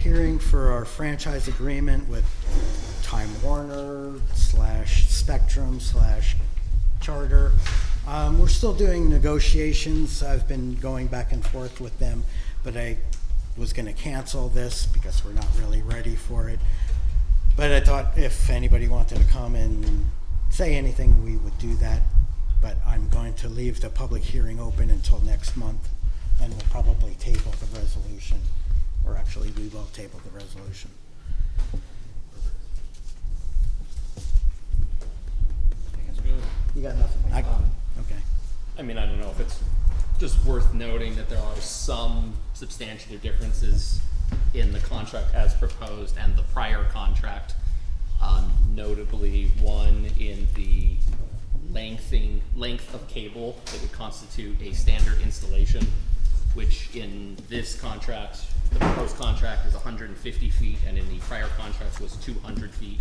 Hearing for our franchise agreement with Time Warner / Spectrum / Charter. We're still doing negotiations. I've been going back and forth with them, but I was going to cancel this because we're not really ready for it. But I thought if anybody wanted to come and say anything, we would do that. But I'm going to leave the public hearing open until next month, and we'll probably table the resolution. Or actually, we will table the resolution. You got nothing? I got it. Okay. I mean, I don't know if it's just worth noting that there are some substantive differences in the contract as proposed and the prior contract. Notably, one in the length of cable that would constitute a standard installation, which in this contract, the proposed contract is 150 feet, and in the prior contract was 200 feet.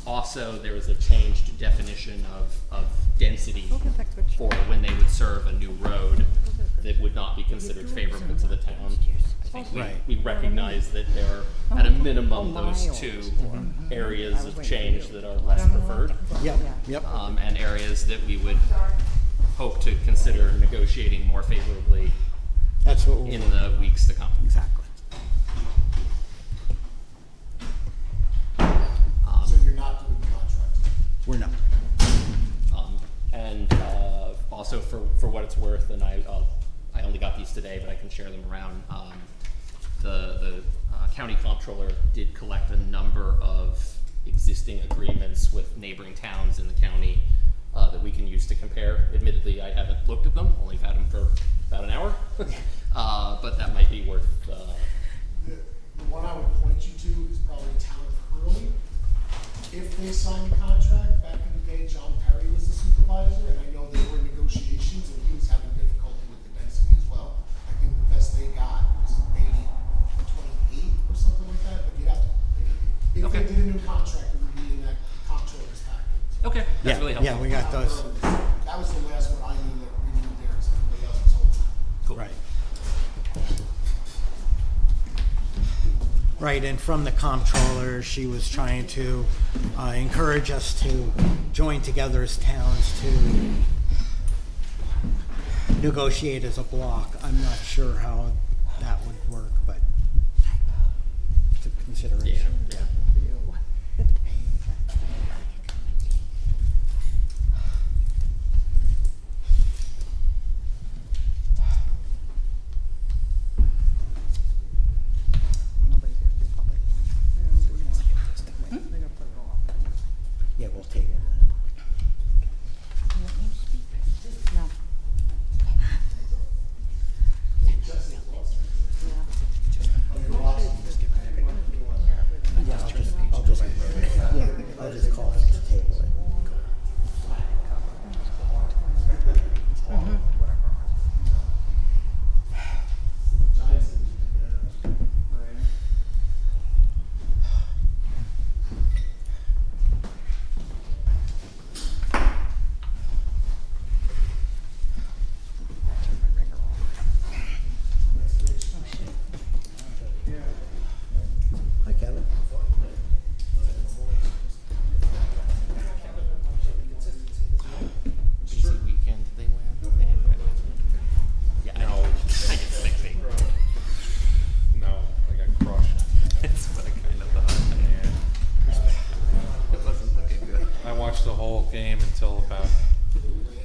Also, there was a changed definition of density for when they would serve a new road that would not be considered favorable to the town. I think we recognize that there are, at a minimum, those two areas of change that are less preferred. Yep. And areas that we would hope to consider negotiating more favorably. That's what we'll in the weeks to come. Exactly. So you're not doing the contract? We're not. And also for what it's worth, and I only got these today, but I can share them around. The county comptroller did collect a number of existing agreements with neighboring towns in the county that we can use to compare. Admittedly, I haven't looked at them, only had them for about an hour, but that might be worth. The one I would point you to is probably Town of Hurley. If they signed the contract, back in the day, John Perry was the supervisor, and I know they were in negotiations, and he was having difficulty with the density as well. I think the best they got was maybe 28 or something like that, but you'd have to, if Okay. they did a new contract, it would be in that comptroller's package. Okay, that's really helpful. Yeah, we got those. That was the last one I knew that renewed theirs, everybody else was holding that. Cool. Right. Right, and from the comptroller, she was trying to encourage us to join together as towns to negotiate as a block. I'm not sure how that would work, but to consideration. Yeah. Nobody's here for the public. They're gonna do more. They're gonna put it off. Yeah, we'll table that. No. Yeah, I'll just call it to table it. Hi, Kevin. Busy weekend they win. Yeah, I know. I get sick. No, I got crushed. It's what I kind of thought. It wasn't looking good. I watched the whole game until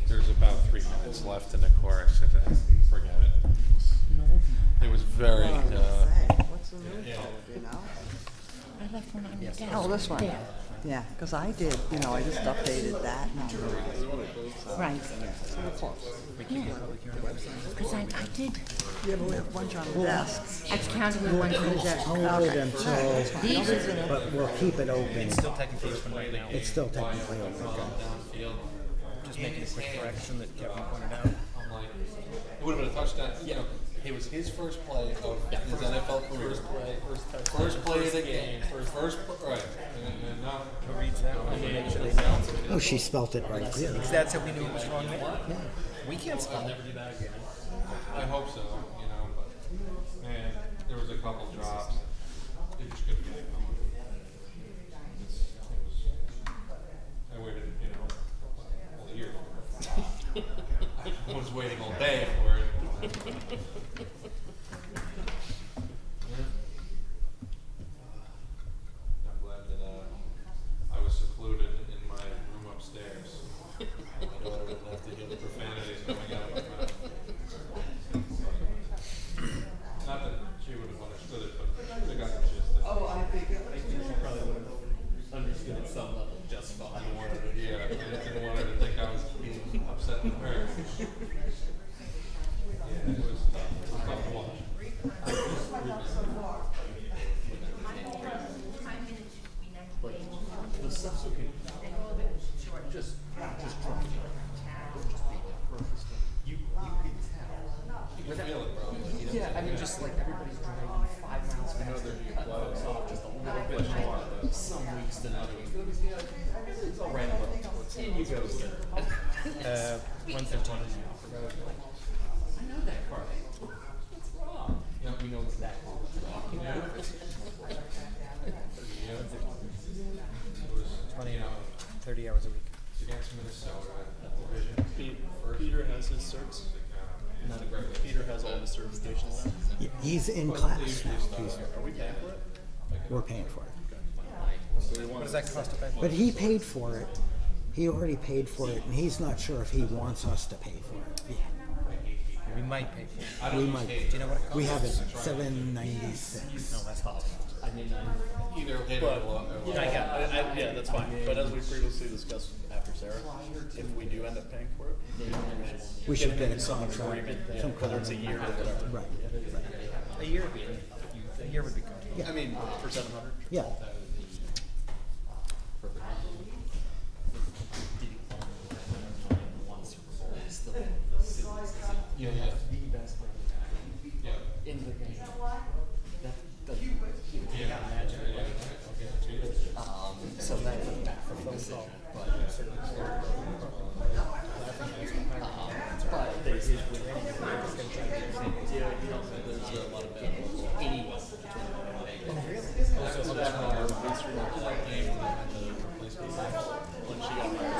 there's about 3 minutes left in the chorus. I said, forget it. It was very, What's the new code, you know? I left one on your desk. Oh, this one? There. Yeah, because I did, you know, I just updated that number. Right. So we're close. Because I did. Yeah, but we have a bunch on the desk. I've counted the ones on the desk. Hold it until, These, but we'll keep it open. It's still technically open right now. It's still technically open. Just making a quick correction that Kevin pointed out. I'm like, it would have been a touchdown. You know, it was his first play of his NFL career. First play of the game. Right. And now Who reads that one? Make sure they announce it. Oh, she spelt it right. Yeah. Because that's how we knew it was wrong there. Yeah. We can't spell it. I hope so, you know, but man, there was a couple drops. waiting all day for it. I'm glad that I was secluded in my room upstairs. My daughter wouldn't have to hear the profanities coming out of my mouth. Not that she would have understood it, but she would have got the gist. Oh, I think she probably would have understood at some level just fine. I didn't want her to think I was being upset with her. Yeah, it was tough. It was tough to watch. Like, the stuff's okay. Just drop it. You could tell. You can feel it, bro. Yeah, I mean, just like everybody's driving 5 miles per hour. They're cutting off just a little bit more some weeks than others. It's all right, but in you go, sir. 151 is the offer. I know that car. What's wrong? Yeah. We know exactly what's wrong. Yeah. It was, 30 hours a week. it's against Minnesota division. Peter has his certs. Not a great Peter has all the certifications now. He's in class now. He's- Are we paying for it? We're paying for it. What does that cost to pay? But he paid for it. He already paid for it, and he's not sure if he wants us to pay for it. We might pay for it. We might. Do you know what it costs? We have it $796. No, that's tough. I mean, Either hit But, or yeah, that's fine. But as we previously discussed after Sarah, if we do end up paying for it, We should get a some contract, agreement, some whether it's a year or whatever. Right. A year would be good. Yeah. I mean, for 700. Yeah. Yeah. the best Yeah. in the game. That doesn't Yeah. imagine it. So that's a back from the decision. But they did with yeah, you know, there's a lot of anyone. Also, some back on our release from that game when she got married.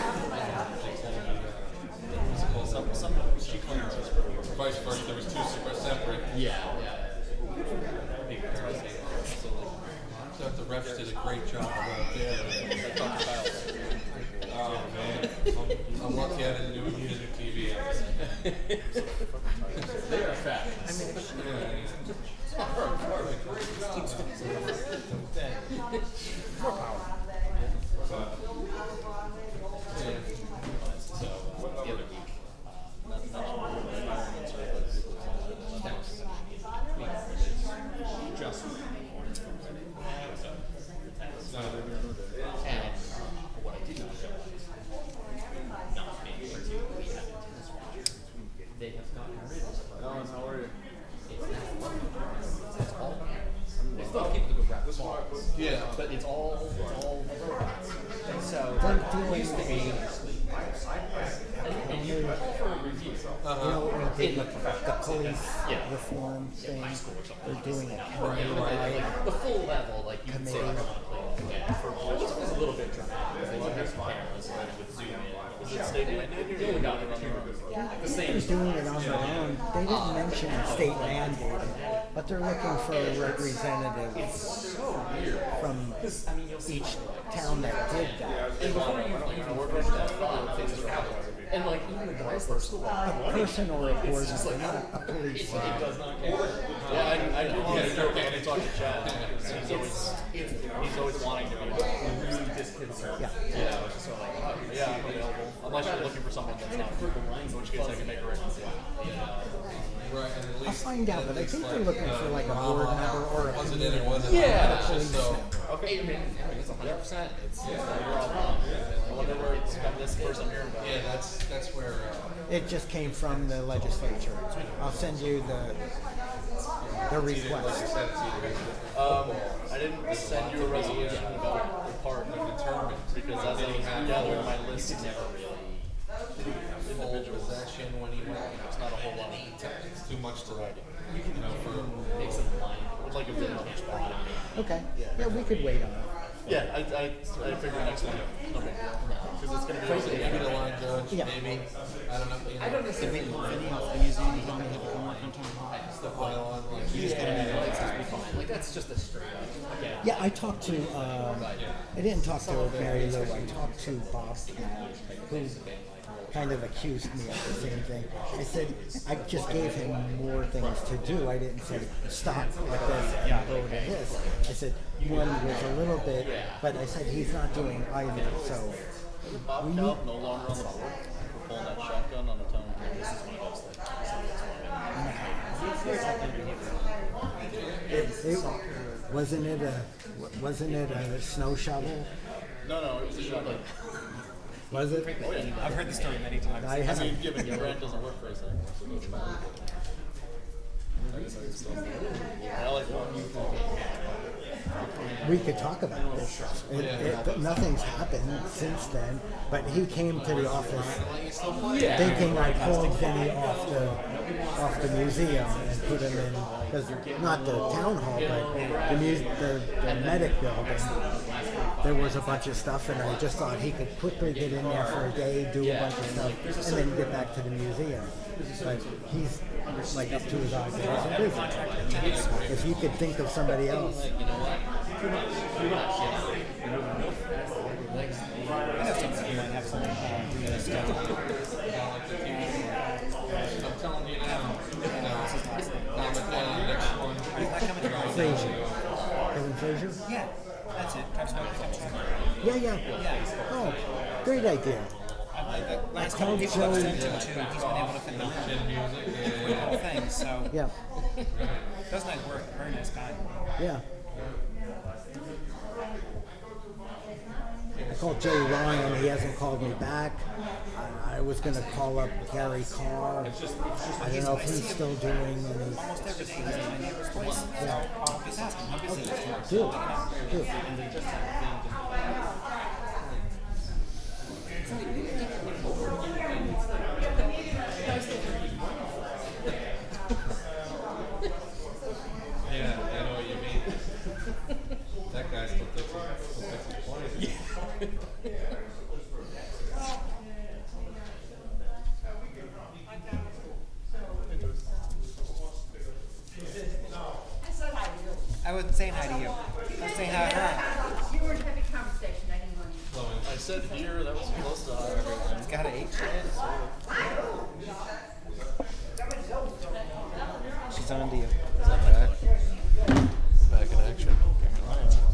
She claims it's Vice versa, there was two separate. Yeah. I thought the refs did a great job. Oh man, I'm lucky I didn't need a new TV. They are fat. More power. So the other week, just and what I did not realize, not being particularly happy they have gotten rid of. Alan, how are you? It's all. They still keep the good rap small, Yeah. but it's all robots. And so They're it used to be, and you call for a review. You know, we did In the the police Yeah. reform thing. High school or something. They're doing it. Like the full level, like you can say, like, I want to play that again. Which is a little bit dramatic because they don't have cameras, so they would zoom in. Is it state mandated? You only got it on their own. Like the same. They're doing it on their own. They didn't mention state mandated, but they're looking for a representative from each town that did that. And before you even work on that fun, things are happening. And like even the guys that still A person or a board member, not a police. it does not care. Yeah, I did. Yeah, when he talked to Chad, he's always wanting to be Really disconcerting. Yeah. Yeah, I was just sort of like, oh, yeah, I'm available. Unless you're looking for someone that's not, in which case I can make a recommendation. Right, and at I'll least find out, but I think they're looking for like a board member or a wasn't in, it wasn't. Yeah. It's just so. Okay, I mean, it's 100%. It's I wonder where it's got this person hearing about. Yeah, that's where. It just came from the legislature. I'll send you the request. I didn't send you a resolution about the park determined because as I was gathering my list, never really. Full possession when he went. it's not a whole lot. It's too much to write. You can for make some line. It's like a village spot. Okay. Yeah, we could wait on it. Yeah, I figured next one. Okay. Because it's gonna be like maybe the line judge, Yeah. maybe. I don't know. You know, The museum, you don't have to go work on town hall. the bylaw, like, You just gotta make it like Be fine. Like that's just a straight up. Again. Yeah, I talked to, I didn't talk to Mary Lou, I talked to Bob, who kind of accused me of the same thing. I said, I just gave him more things to do. I didn't say, stop at this and go to this. I said, one was a little bit, but I said, he's not doing either, so. Bob We need- Calb no longer on the board for pulling that shotgun on the town. This is one of those Wasn't it a snow shovel? No, it was a shotgun. Was it? Oh yeah. I've heard the story many times. I I haven't. mean, given your brand doesn't work for us anymore, so it doesn't matter. I like one. We could talk about it. Nothing's happened since then, but he came to the office thinking I pulled Vinny off the museum and put him in, because not the town hall, but the medic building. There was a bunch of stuff, and I just thought he could quickly get in there for a day, do a bunch of stuff, and then get back to the museum. But he's like up to his eyeballs in business. If you could think of somebody else. I know something you might have some do this stuff. I'm telling you now, next one. Is that coming to Frazier. Kevin Frazier? Yeah, that's it. Times Yeah. Oh, great idea. Last couple people I've sent him to, he's been able to fit in the whole thing, so Yeah. does nice work. Very nice guy. Yeah. I called Joe Ryan, he hasn't called me back. I was going to call up Gary Carr. I don't know if he's still doing any. Almost every day he's in my neighbor's place. Yeah. Just ask him how busy he is. Do. Yeah, I know what you mean. That guy still thinks he's playing. I wasn't saying hi to you. I was saying hi to her. You were in heavy conversation, I didn't want to. I said here, that was close to how everyone. It's got an H in it. She's on to you. Back in action.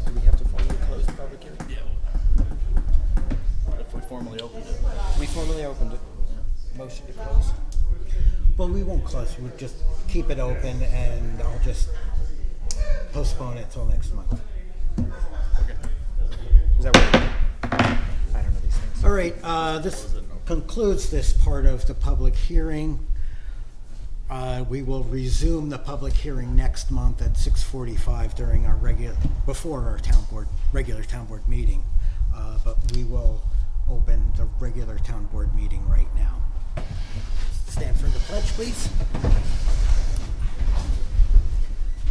Do we have to formally close the public hearing? If we formally opened it. We formally opened it. Motion to close. Well, we won't close. We'll just keep it open, and I'll just postpone it till next month. Is that what? I don't know these things. All right, this concludes this part of the public hearing. We will resume the public hearing next month at 6:45 during our before our regular town board meeting. But we will open the regular town board meeting right now. Stand for the pledge, please.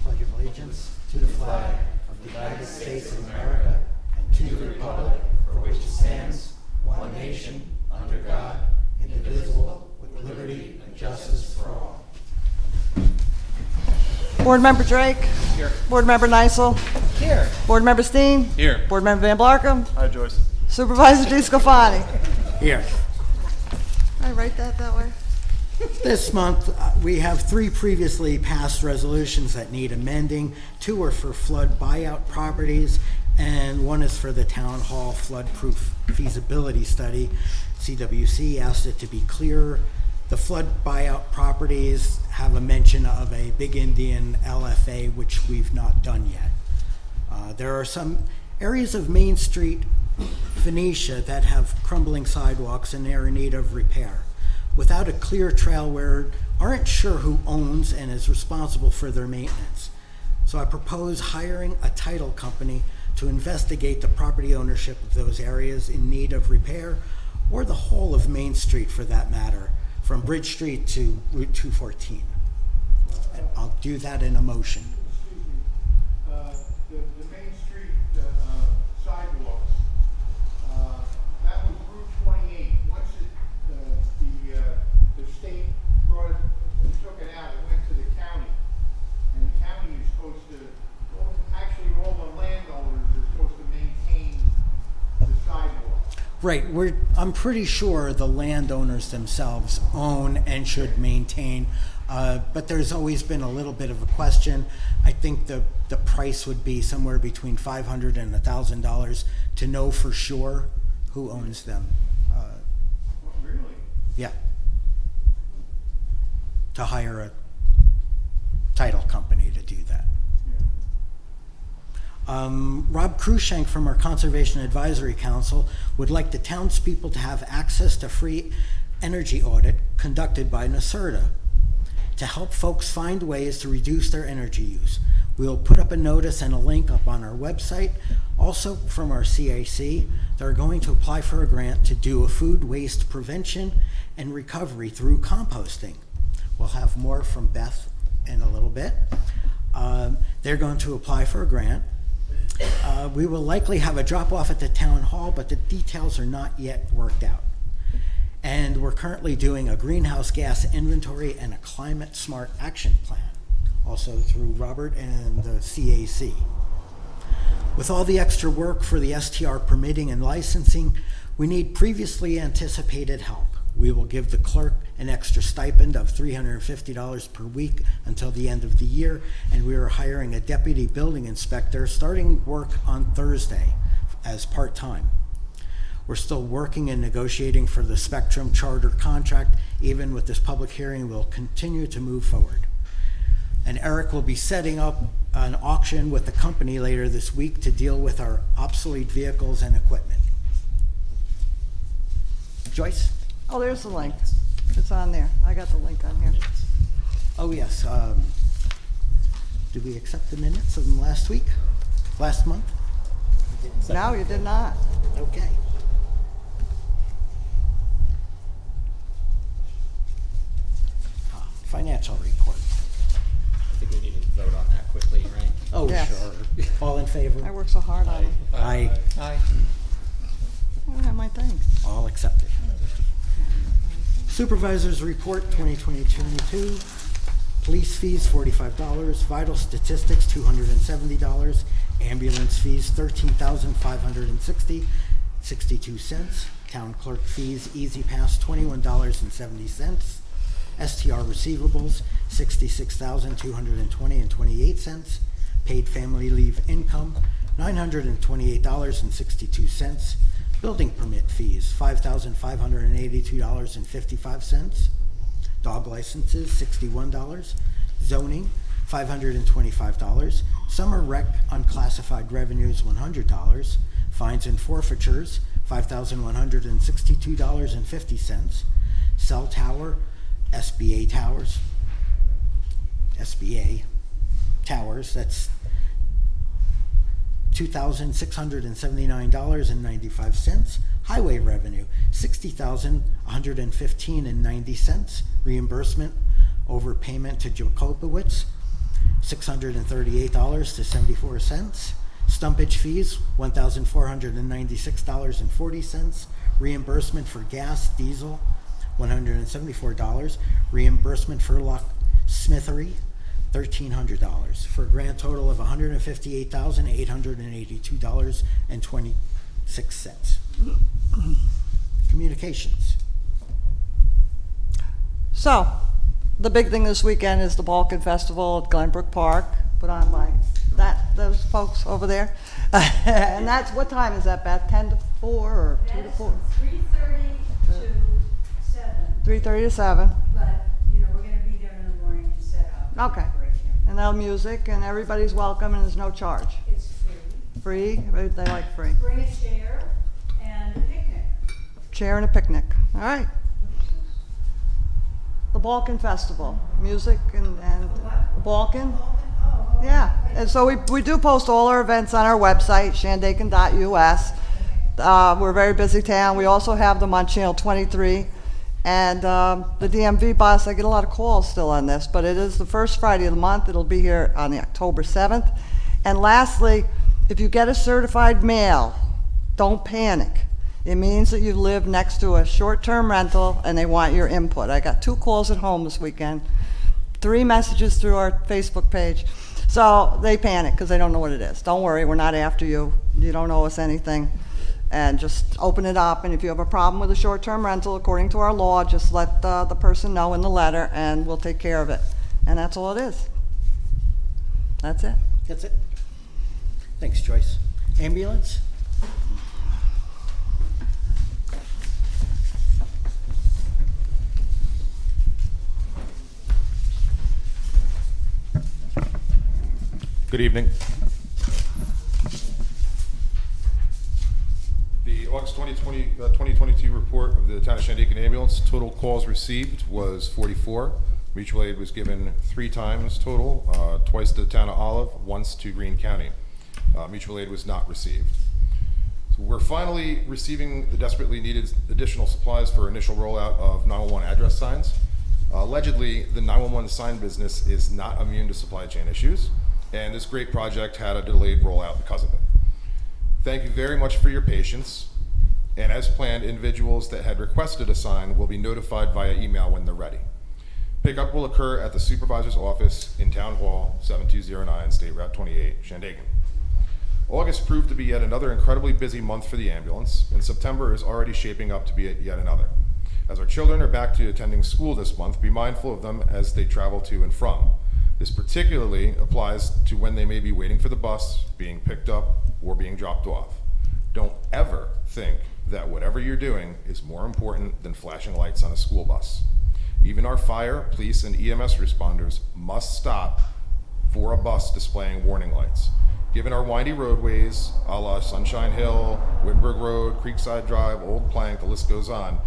Pledge of allegiance to the flag of the United States of America and to the republic for which it stands, one nation, under God, indivisible, with liberty and justice for all. Board Member Drake. Here. Board Member Nysel. Here. Board Member Steen. Here. Board Member Van Blarkum. Hi, Joyce. Supervisor DeScalfani. Here. I write that way? This month, we have 3 previously passed resolutions that need amending. 2 are for flood buyout properties, and 1 is for the town hall flood-proof feasibility study. CWC asked it to be clearer. The flood buyout properties have a mention of a Big Indian LFA, which we've not done yet. There are some areas of Main Street, Phoenicia, that have crumbling sidewalks and are in need of repair. Without a clear trail, we aren't sure who owns and is responsible for their maintenance. So I propose hiring a title company to investigate the property ownership of those areas in need of repair, or the whole of Main Street for that matter, from Bridge Street to Route 214. And I'll do that in a motion. The Main Street Right, I'm pretty sure the landowners themselves own and should maintain, but there's always been a little bit of a question. I think the price would be somewhere between $500 and $1,000 to know for sure who owns them. Really? Yeah. To hire a title company to do that. Rob Krushank from our Conservation Advisory Council would like the townspeople to have access to free energy audit conducted by NYSERDA to help folks find ways to reduce their energy use. We'll put up a notice and a link up on our website. Also from our CAC, they're going to apply for a grant to do a food waste prevention and recovery through composting. We'll have more from Beth in a little bit. They're going to apply for a grant. We will likely have a drop-off at the town hall, but the details are not yet worked out. And we're currently doing a greenhouse gas inventory and a climate smart action plan, also through Robert and the CAC. With all the extra work for the STR permitting and licensing, we need previously anticipated help. We will give the clerk an extra stipend of $350 per week until the end of the year, and we are hiring a deputy building inspector starting work on Thursday as part-time. We're still working and negotiating for the Spectrum Charter contract. Even with this public hearing, we'll continue to move forward. And Eric will be setting up an auction with the company later this week to deal with our obsolete vehicles and equipment. Joyce? Oh, there's the link. It's on there. I got the link on here. Oh, yes. Did we accept the minutes of last week? Last month? No, you did not. Okay. Financial report. I think we need to vote on that quickly, right? Oh, Yes. sure. All in favor? I worked so hard on it. Aye. Aye. I don't have my thing. All accepted. Supervisors report 2022. Police fees $45. Vital statistics $270. Ambulance fees $13,560, 62 cents. Town clerk fees Easy Pass $21.70. STR receivables $66,220 and 28 cents. Paid family leave income $928.62. Building permit fees $5,582.55. Dog licenses $61. Zoning $525. Summer rec unclassified revenues $100. Fines and forfeitures $5,162.50. Cell tower SBA towers, that's $2,679.95. Highway revenue $60,115.90. Reimbursement overpayment to Jacobowitz $638.74. Stumpage fees $1,496.40. Reimbursement for gas, diesel $174. Reimbursement for locksmithery $1,300 for a grand total of $158,882.26. Communications. So, the big thing this weekend is the Balkan Festival at Glenbrook Park, put on by those folks over there. And that's, what time is that, Beth? 10 to 4 or 2 to 4? 3:30 to 7, 3:30 to 7. but, we're gonna be there in the morning to set up. and Okay. decorate and And they'll music, and everybody's welcome, and there's no charge. everything. It's free. Free, they like free. Bring a chair and a picnic. Chair and a picnic. All right. The Balkan Festival, music and Balkan. Yeah, and so we do post all our events on our website, shandaken.us. We're a very busy town. We also have them on Channel 23. And the DMV bus, I get a lot of calls still on this, but it is the first Friday of the month. It'll be here on the October 7th. And lastly, if you get a certified mail, don't panic. It means that you live next to a short-term rental and they want your input. I got 2 calls at home this weekend, 3 messages through our Facebook page. So they panic because they don't know what it is. Don't worry, we're not after you. You don't owe us anything. And just open it up, and if you have a problem with a short-term rental, according to our law, just let the person know in the letter, and we'll take care of it. And that's all it is. That's it. That's it. Thanks, Joyce. Ambulance? Good evening. The August 2022 report of the Town of Shandaken Ambulance, total calls received was 44. Mutual aid was given 3 times total, twice to the Town of Olive, once to Greene County. Mutual aid was not received. So we're finally receiving the desperately needed additional supplies for initial rollout of 911 address signs. Allegedly, the 911 sign business is not immune to supply chain issues, and this great project had a delayed rollout because of it. Thank you very much for your patience, and as planned, individuals that had requested a sign will be notified via email when they're ready. Pickup will occur at the supervisor's office in Town Hall, 7209 State Route 28, Shandaken. August proved to be yet another incredibly busy month for the ambulance, and September is already shaping up to be yet another. As our children are back to attending school this month, be mindful of them as they travel to and from. This particularly applies to when they may be waiting for the bus, being picked up, or being dropped off. Don't ever think that whatever you're doing is more important than flashing lights on a school bus. Even our fire, police, and EMS responders must stop for a bus displaying warning lights. Given our windy roadways, a la Sunshine Hill, Wittenberg Road, Creekside Drive, Old Plank, the list goes on,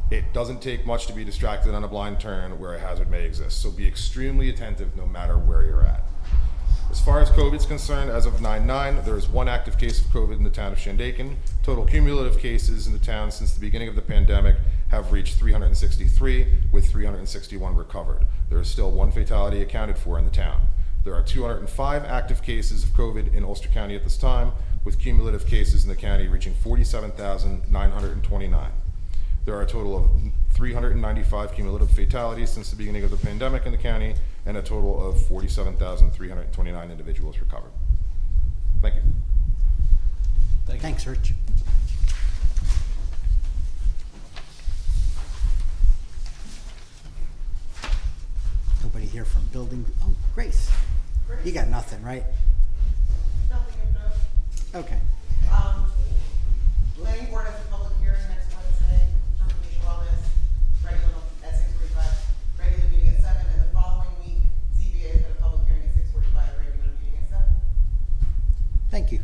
it doesn't take much to be distracted on a blind turn where a hazard may exist, so be extremely attentive no matter where you're at. As far as COVID is concerned, as of 9/9, there is 1 active case of COVID in the town of Shandaken. Total cumulative cases in the town since the beginning of the pandemic have reached 363, with 361 recovered. There is still 1 fatality accounted for in the town. There are 205 active cases of COVID in Ulster County at this time, with cumulative cases in the county reaching 47,929. There are a total of 395 cumulative fatalities since the beginning of the pandemic in the county, and a total of 47,329 individuals recovered. Thank you. Thanks, Rich. Nobody here from building, oh, Grace. You got nothing, right? Nothing of note. Okay. Planning board has a public hearing next Wednesday for Renewal wellness, regular at 6:45, regular meeting at 7, and the following week, ZBA has got a public hearing at 6:45, regular meeting at 7. Thank you.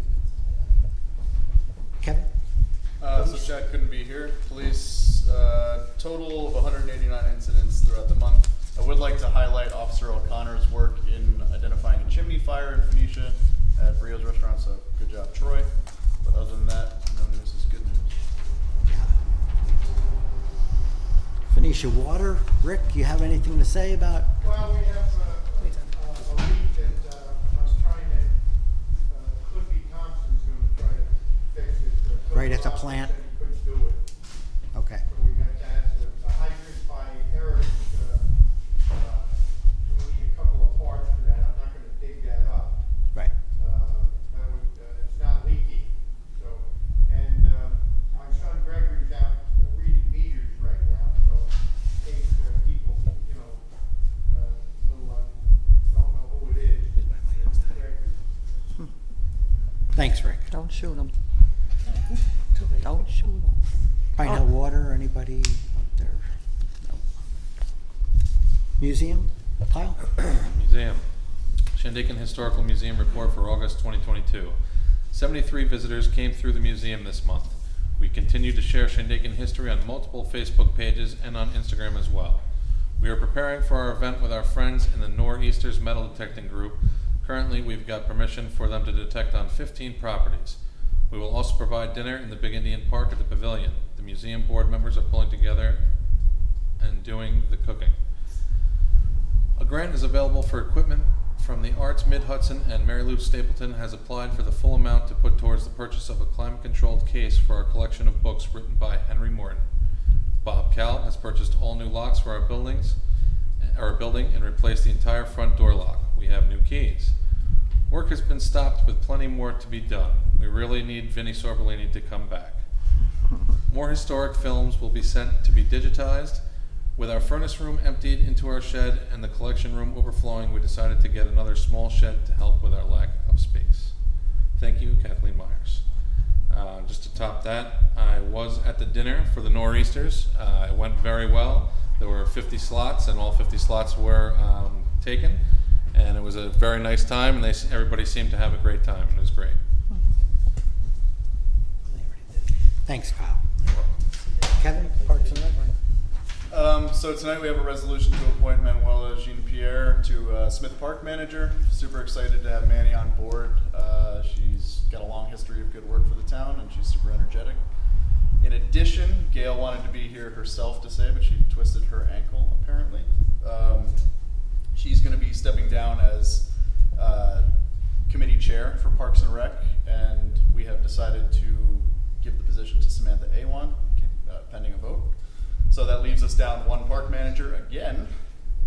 Kevin? So Chad couldn't be here. Police, total of 189 incidents throughout the month. I would like to highlight Officer O'Connor's work in identifying a chimney fire in Phoenicia at Brio's restaurant, so good job, Troy. But other than that, no news is good news. Phoenicia Water. Rick, you have anything to say about? Well, we have a leak that I was trying to, could be Thompson's gonna try to fix it. Right at the plant? Said he couldn't do it. Okay. So we got that. The hydrant by Eric, we need a couple of parts for that. I'm not gonna dig that up. Right. That would, it's not leaking, so, and, my son Gregory's out reading meters right now, so in case, people, you know, don't know who it is. Gregory. Thanks, Rick. Don't shoot them. Don't shoot them. Pine Hill Water, anybody up there? No. Museum, Kyle? Museum. Shandaken Historical Museum report for August 2022. 73 visitors came through the museum this month. We continue to share Shandaken history on multiple Facebook pages and on Instagram as well. We are preparing for our event with our friends in the Nor'easters Metal Detecting Group. Currently, we've got permission for them to detect on 15 properties. We will also provide dinner in the Big Indian Park at the Pavilion. The museum board members are pulling together and doing the cooking. A grant is available for equipment from the Arts Mid-Hudson, and Mary Lou Stapleton has applied for the full amount to put towards the purchase of a climate-controlled case for our collection of books written by Henry Morton. Bob Cal has purchased all new locks for our building and replaced the entire front door lock. We have new keys. Work has been stopped with plenty more to be done. We really need Vinnie Sorbolini to come back. More historic films will be sent to be digitized. With our furnace room emptied into our shed and the collection room overflowing, we decided to get another small shed to help with our lack of space. Thank you, Kathleen Myers. Just to top that, I was at the dinner for the Nor'easters. It went very well. There were 50 slots, and all 50 slots were taken. And it was a very nice time, and everybody seemed to have a great time, and it was great. Thanks, Kyle. Kevin, Parks and Rec? So tonight we have a resolution to appoint Manuela Jean-Pierre to Smith Park Manager. Super excited to have Manny on board. She's got a long history of good work for the town, and she's super energetic. In addition, Gail wanted to be here herself to say, but she twisted her ankle, apparently. She's going to be stepping down as committee chair for Parks and Rec, and we have decided to give the position to Samantha Awan, pending a vote. So that leaves us down one park manager again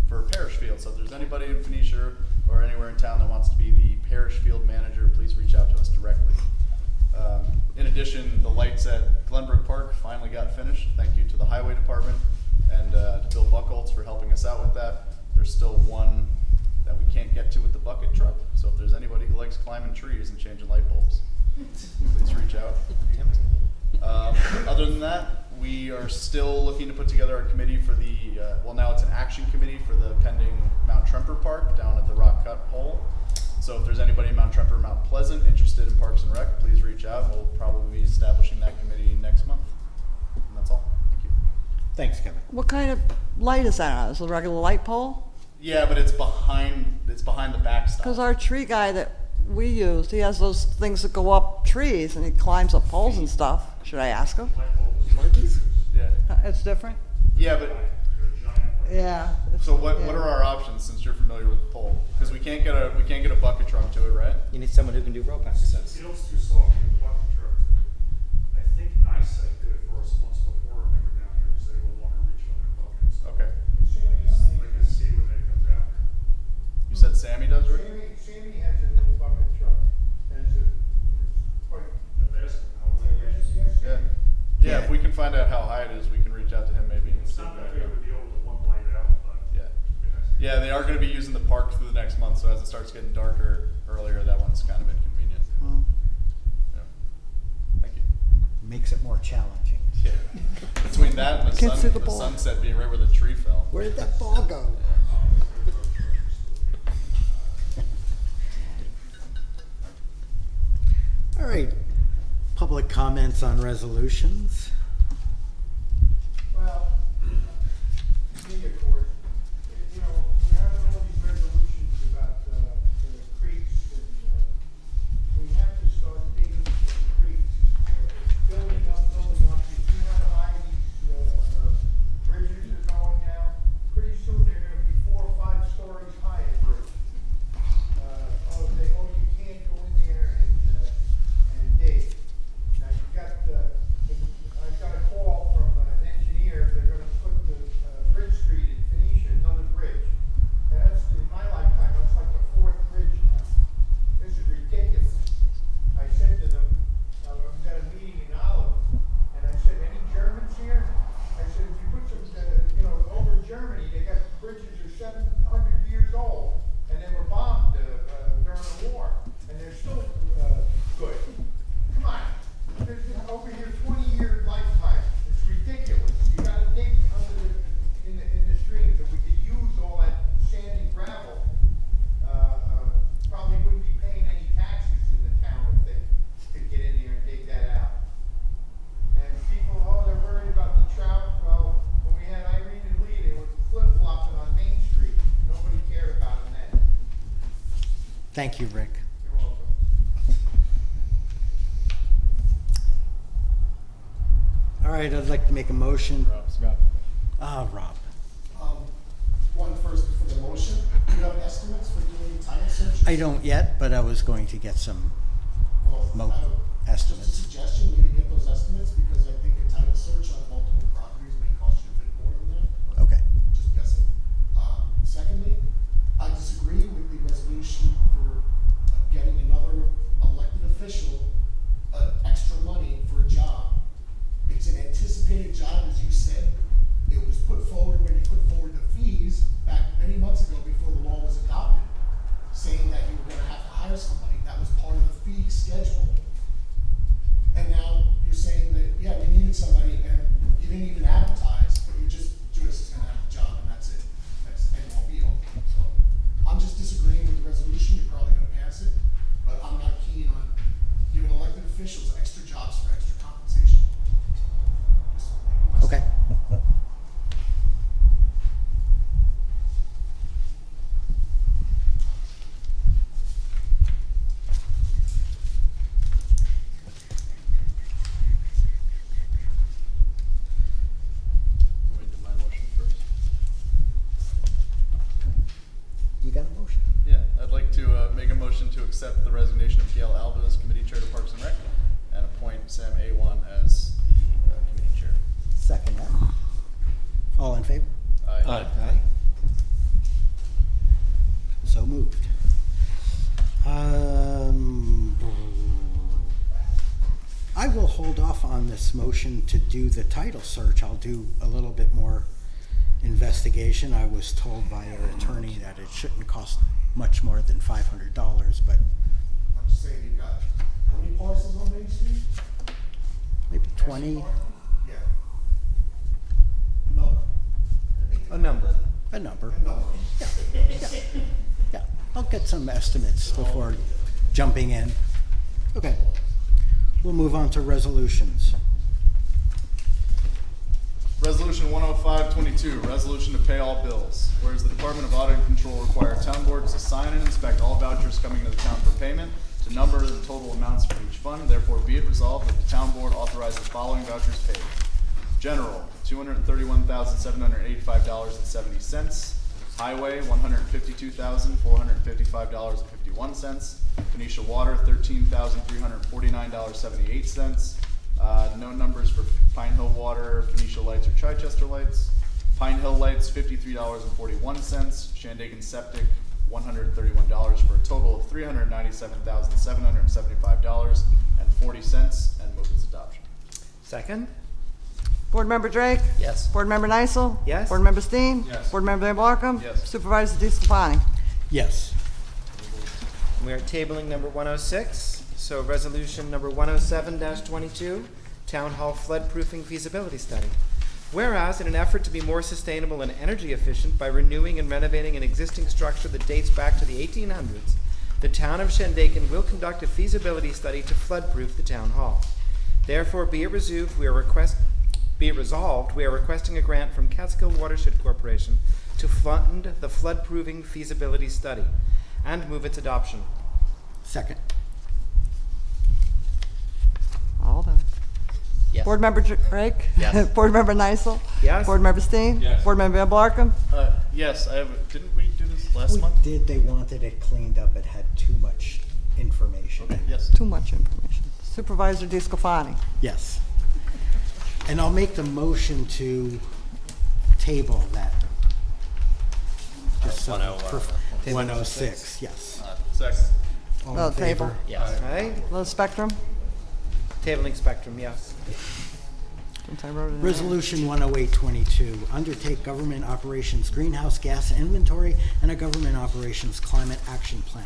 for Parish Field. So if there's anybody in Phoenicia or anywhere in town that wants to be the Parish Field manager, please reach out to us directly. In addition, the lights at Glenbrook Park finally got finished. Thank you to the Highway Department and to Bill Buckholtz for helping us out with that. There's still one that we can't get to with the bucket truck. So if there's anybody who likes climbing trees and changing light bulbs, please reach out. Other than that, we are still looking to put together a committee for the, well, now it's an action committee for the pending Mount Tremper Park down at the Rock Cut Hole. So if there's anybody in Mount Tremper or Mount Pleasant interested in Parks and Rec, please reach out. We'll probably be establishing that committee next month. And that's all. Thank you. Thanks, Kevin. What kind of light is that on? Is it a regular light pole? Yeah, but it's behind the backstop. Because our tree guy that we used, he has those things that go up trees and he climbs up poles and stuff. Should I ask him? Yeah. It's different? Yeah, but Yeah. so what are our options since you're familiar with the pole? Because we can't get a bucket truck to it, right? You need someone who can do rope access. Field's too soft for the bucket truck. I think NICEAG did it for us once before when they were down here, because they will longer reach on their buckets. Okay. I can see when they come down here. You said Sammy does, Rick? Sammy has a new bucket truck, and it's quite, I've asked them how it is. Yeah. Yeah, if we can find out how high it is, we can reach out to him maybe. And It's see not if that we big can- of a deal with the one light out, but. Yeah. it'd be nice to get Yeah, they are going to be using the park through the next month, so as it starts getting darker earlier, that one's kind of inconvenient. Yeah. Thank you. Makes it more challenging. Yeah. Between that and the, Can't see the the ball. sunset being right where the tree fell. Where did that ball go? All right, public comments on resolutions. well, me, of course, you know, we're having all these resolutions about, the creeks, and, we have to start digging for the creeks. It's building up, you see how high these, bridges are going now? Pretty soon, they're gonna be 4 or 5 stories high at bridge. You can't go in there and dig. Now, you've got, I got a call from an engineer, they're gonna put the, Bridge Street in Phoenicia, another bridge. And that's, in my lifetime, that's like the 4th bridge now. This is ridiculous. I said to them, I was at a meeting in Olive, and I said, any Germans here? I said, if you put some, over Germany, they got bridges that are 700 years old, and they were bombed, during the war, and they're still, good. Come on, there's over here 20-year lifetime, it's ridiculous. You gotta dig under in the streams, if we could use all that sand and gravel, probably wouldn't be paying any taxes in the town if they could get in there and dig that out. And people, they're worried about the trout. Well, when we had Irene and Lee, they were flip-flopping on Main Street. Nobody cared about them then. Thank you, Rick. You're welcome. All right, I'd like to make a motion. Rob. Rob. One first for the motion, do you have estimates for doing title searches? I don't yet, but I was going to get some Well, estimates. Just a suggestion, maybe get those estimates, because I think a title search on multiple properties may cost you a bit more than that. but Okay. Just guessing. Secondly, I disagree with the resolution for getting another elected official extra money for a job. It's an officials extra jobs for extra compensation. Just making my Okay. Let me do my motion first. You got a motion? Yeah, I'd like to make a motion to accept the resignation of Gail Alba as committee chair to Parks and Rec and appoint Sam A1 as the committee chair. Second that. All in favor? Aye. So moved. I will hold off on this motion to do the title search. I'll do a little bit more investigation. I was told by our attorney that it shouldn't cost much more than $500, but I'm just saying, you've got, how many parcels on Main Street? maybe 20, Yeah. Number. A number. a number. A number. Yeah, I'll get some estimates before jumping in. Okay, we'll move on to resolutions. Resolution 10522, resolution to pay all bills. Whereas the Department of Audit and Control require town boards to sign and inspect all vouchers coming to the town for payment, to number the total amounts for each fund, therefore be it resolved that the town board authorize the following vouchers paid. General, $231,785.70. Highway, $152,455.51. Phoenicia Water, $13,349.78. No numbers for Pine Hill Water, Phoenicia Lights, or Chichester Lights. Pine Hill Lights, $53.41. Shandaken Septic, $131 for a total of $397,775.40, and move its adoption. Second? Board Member Drake? Yes. Board Member Nysel? Yes. Board Member Steen? Yes. Board Member Van Blarkum? Yes. Supervisor DeScalani? Yes. We are tabling number 106, so resolution number 107-22, Town Hall Floodproofing Feasibility Study. Whereas, in an effort to be more sustainable and energy efficient by renewing and renovating an existing structure that dates back to the 1800s, the town of Shandaken will conduct a feasibility study to floodproof the town hall. Therefore, be it resolved, we are requesting a grant from Catskill Watershed Corporation to fund the floodproofing feasibility study and move its adoption. Second. All done. Yes. Board Member Drake? Yes. Board Member Nysel? Yes. Board Member Steen? Yes. Board Member Van Blarkum? Yes, didn't we do this last We month? did, they wanted it cleaned up, it had too much information. Okay, yes. Too much information. Supervisor DeScalani? Yes. And I'll make the motion to table that. Just so- 106, yes. Second. All Oh, in favor? table. Yes. All right, Little Spectrum? tabling Spectrum, yes. Since I wrote it in. Resolution 10822, undertake government operations greenhouse gas inventory and a government operations climate action plan.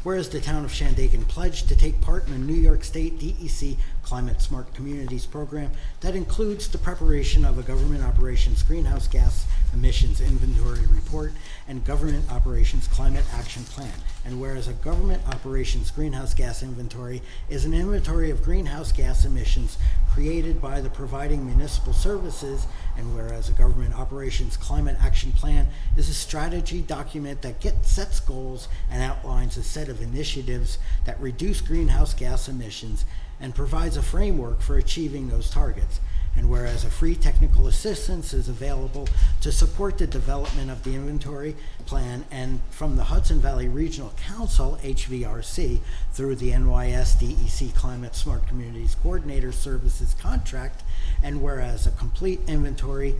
Whereas the town of Shandaken pledged to take part in a New York State DEC Climate Smart Communities program that includes the preparation of a government operations greenhouse gas emissions inventory report and government operations climate action plan. And whereas a government operations greenhouse gas inventory is an inventory of greenhouse gas emissions created by the providing municipal services, and whereas a government operations climate action plan is a strategy document that sets goals and outlines a set of initiatives that reduce greenhouse gas emissions and provides a framework for achieving those targets. And whereas a free technical assistance is available to support the development of the inventory plan and from the Hudson Valley Regional Council, HVRC, through the NYS DEC Climate Smart Communities Coordinator Services contract, and whereas a completed inventory,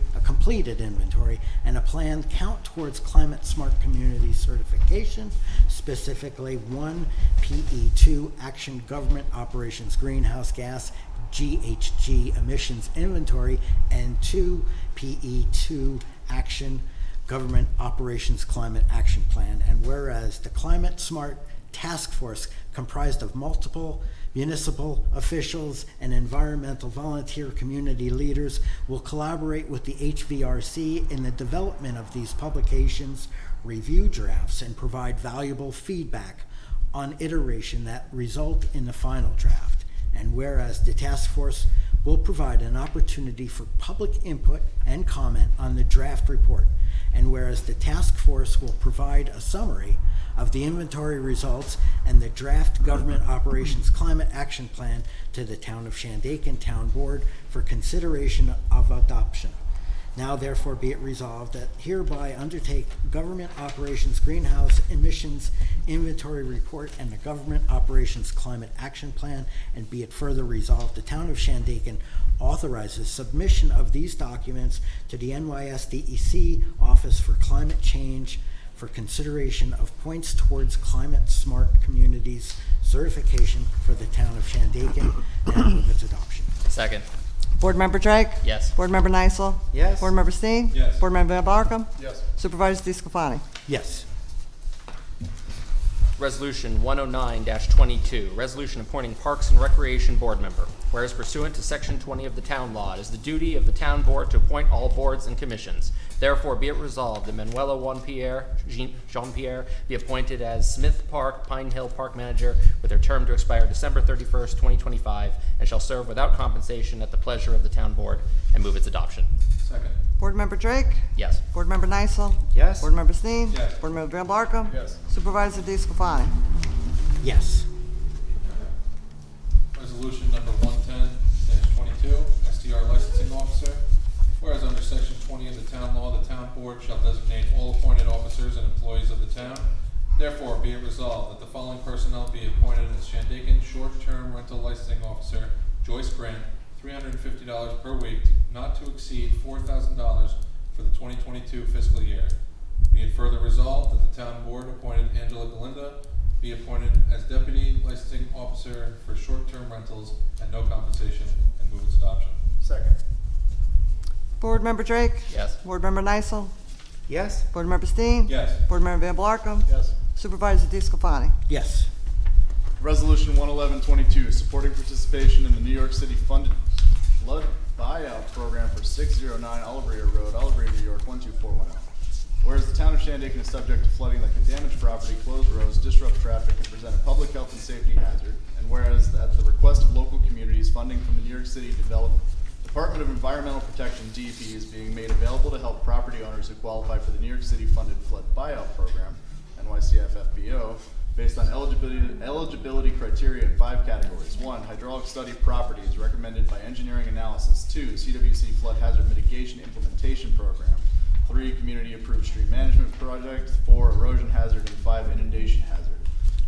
and a plan count towards Climate Smart Community certification, specifically 1 PE2 Action Government Operations Greenhouse Gas GHG emissions inventory, and 2 PE2 Action Government Operations Climate Action Plan. And whereas the Climate Smart Task Force, comprised of multiple municipal officials and environmental volunteer community leaders, will collaborate with the HVRC in the development of these publications, review drafts, and provide valuable feedback on iteration that result in the final draft. And and whereas the task force will provide an opportunity for public input and comment on the draft report, and whereas the task force will provide a summary of the inventory results and the draft government operations climate action plan to the Town of Shandaken Town Board for consideration of adoption. Now therefore be it resolved that hereby undertake government operations greenhouse emissions inventory report and the government operations climate action plan, and be it further resolved, the Town of Shandaken authorizes submission of these documents to the NYSDEC Office for Climate Change for consideration of points towards climate smart communities certification for the Town of Shandaken, and move its adoption. Second. Board Member Drake? Yes. Board Member Nysel? Yes. Board Member Steen? Yes. Board Member Van Barcom? Yes. Supervisor DeSclafani? Yes. Resolution 109-22, resolution appointing Parks and Recreation Board member. Whereas pursuant to Section 20 of the Town Law, it is the duty of the Town Board to appoint all boards and commissions. Therefore, be it resolved that Manuela Jean-Pierre be appointed as Smith Park, Pine Hill Park Manager with her term to expire December 31st, 2025, and shall serve without compensation at the pleasure of the Town Board, and move its adoption. Second. Board Member Drake? Yes. Board Member Nysel? Yes. Board Member Steen? Yes. Board Member Van Barcom? Yes. Supervisor DeSclafani? Yes. Resolution number 110-22, STR licensing officer. Whereas under Section 20 of the Town Law, the Town Board shall designate all appointed officers and employees of the town. Therefore, be it resolved that the following personnel be appointed as Shandaken Short-Term Rental Licensing Officer Joyce Grant, $350 per week, not to exceed $4,000 for the 2022 fiscal year. Be it further resolved that the Town Board appointed Angela Galinda be appointed as Deputy Licensing Officer for short-term rentals at no compensation, and move its adoption. Second. Board Member Drake? Yes. Board Member Nysel? Yes. Board Member Steen? Yes. Board Member Van Barcom? Yes. Supervisor DeSclafani? Yes. Resolution 111-22, supporting participation in the New York City funded flood buyout program for 609 Oliver Road, Oliver, New York 12410. Whereas the Town of Shandaken is subject to flooding that can damage property, close roads, disrupt traffic, and present a public health and safety hazard, and whereas at the request of local communities, funding from the New York City Department of Environmental Protection, DEP, is being made available to help property owners who qualify for the New York City funded flood buyout program, NYCF-FBO, based on eligibility criteria in 5 categories. 1, hydraulic study of properties recommended by engineering analysis. 2, CWC flood hazard mitigation implementation program. 3, community approved stream management project. 4, erosion hazard, and 5, inundation hazard.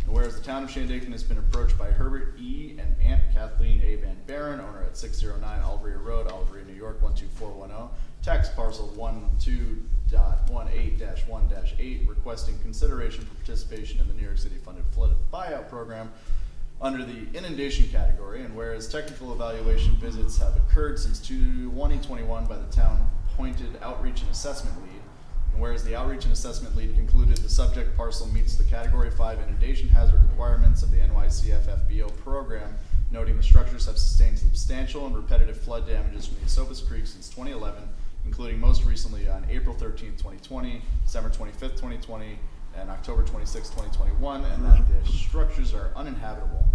And whereas the Town of Shandaken has been approached by Herbert E. and Aunt Kathleen A. Van Buren, owner at 609 Alveria Road, Alveria, New York 12410, tax parcel 12.18-1-8, requesting consideration for participation in the New York City funded flood buyout program under the inundation category. And whereas technical evaluation visits have occurred since 2021 by the town appointed outreach and assessment lead, and whereas the outreach and assessment lead concluded the subject parcel meets the Category 5 inundation hazard requirements of the NYCF-FBO program, noting the structures have sustained substantial and repetitive flood damages from the Esopus Creek since 2011, including most recently on April 13, 2020, December 25, 2020, and October 26, 2021, and that the structures are uninhabitable.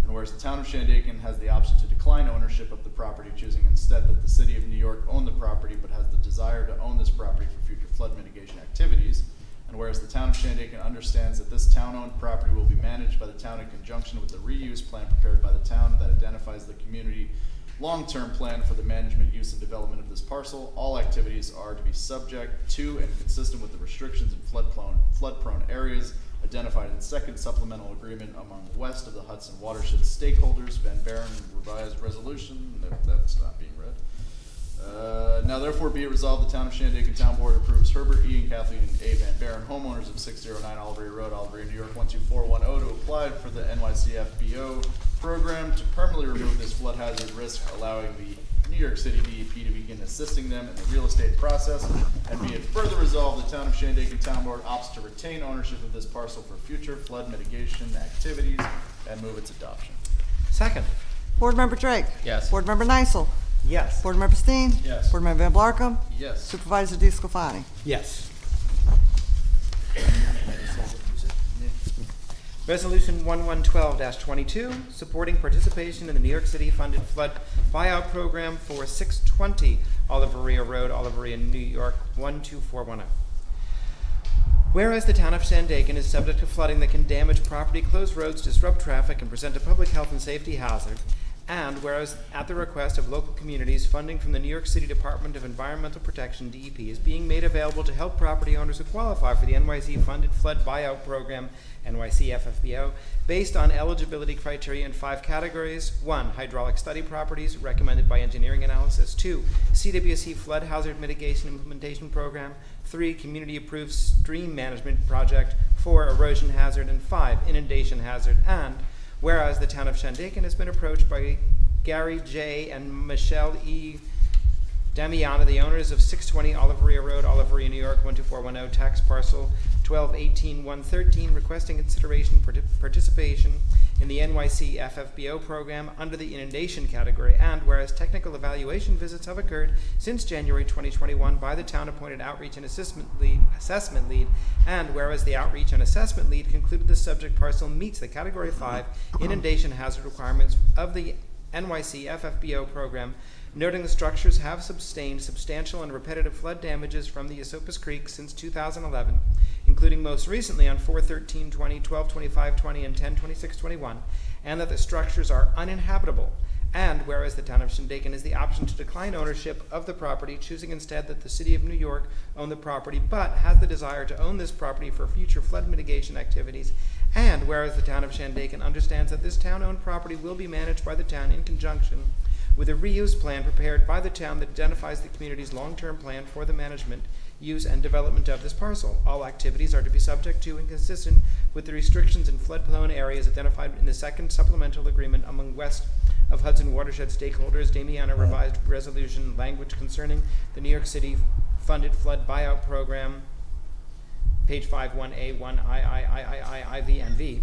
And whereas the Town of Shandaken has the option to decline ownership of the property, choosing instead that the City of New York own the property, but has the desire to own this property for future flood mitigation activities. And whereas the Town of Shandaken understands that this town-owned property will be managed by the town in conjunction with the reuse plan prepared by the town that identifies the community long-term plan for the management, use, and development of this parcel, all activities are to be subject to and consistent with the restrictions in flood-prone areas identified in the second supplemental agreement among west of the Hudson watershed stakeholders. Van Buren revised resolution. That's not being read. Now therefore be it resolved, the Town of Shandaken Town Board approves Herbert E. and Kathleen A. Van Buren, homeowners of 609 Alveria Road, Alveria, New York 12410, to apply for the NYCFBO program to permanently remove this flood hazard risk, allowing the New York City DEP to begin assisting them in the real estate process. And be it further resolved, the Town of Shandaken Town Board opts to retain ownership of this parcel for future flood mitigation activities, and move its adoption. Second. Board Member Drake? Yes. Board Member Nysel? Yes. Board Member Steen? Yes. Board Member Van Barcom? Yes. Supervisor DeSclafani? Yes. Resolution 1112-22, supporting participation in the New York City funded flood buyout program for 620 Oliveria Road, Oliveria, New York 12410. Whereas the town of Shandaken is subject to flooding that can damage property, close roads, disrupt traffic, and present a public health and safety hazard, and whereas at the request of local communities, funding from the New York City Department of Environmental Protection, DEP, is being made available to help property owners who qualify for the NYC funded flood buyout program, NYC FFBO, based on eligibility criteria in 5 categories. 1, hydraulic study properties recommended by engineering analysis. 2, CWC flood hazard mitigation implementation program. 3, community approved stream management project. 4, erosion hazard. And 5, inundation hazard. And whereas the town of Shandaken has been approached by Gary J. and Michelle E. Damiana, the owners of 620 Oliveria Road, Oliveria, New York 12410, tax parcel 1218-113, requesting consideration for participation in the NYC FFBO program under the inundation category. And whereas technical evaluation visits have occurred since January 2021 by the town-appointed outreach and assessment lead, and whereas the outreach and assessment lead concluded the subject parcel meets the Category 5 inundation hazard requirements of the NYC FFBO program, noting the structures have sustained substantial and repetitive flood damages from the Esopus Creek since 2011, including most recently on 4/13/20, 12/25/20, and 10/26/21, and that the structures are uninhabitable. And whereas the town of Shandaken has the option to decline ownership of the property, choosing instead that the city of New York own the property, but has the desire to own this property for future flood mitigation activities. And whereas the town of Shandaken understands that this town-owned property will be managed by the town in conjunction with a reuse plan prepared by the town that identifies the community's long-term plan for the management, use, and development of this parcel. All activities are to be subject to and consistent with the restrictions in flood-prone areas identified in the second supplemental agreement among West of Hudson watershed stakeholders. Damiana revised resolution language concerning the New York City funded flood buyout program, page 51A, 1 IV, and V.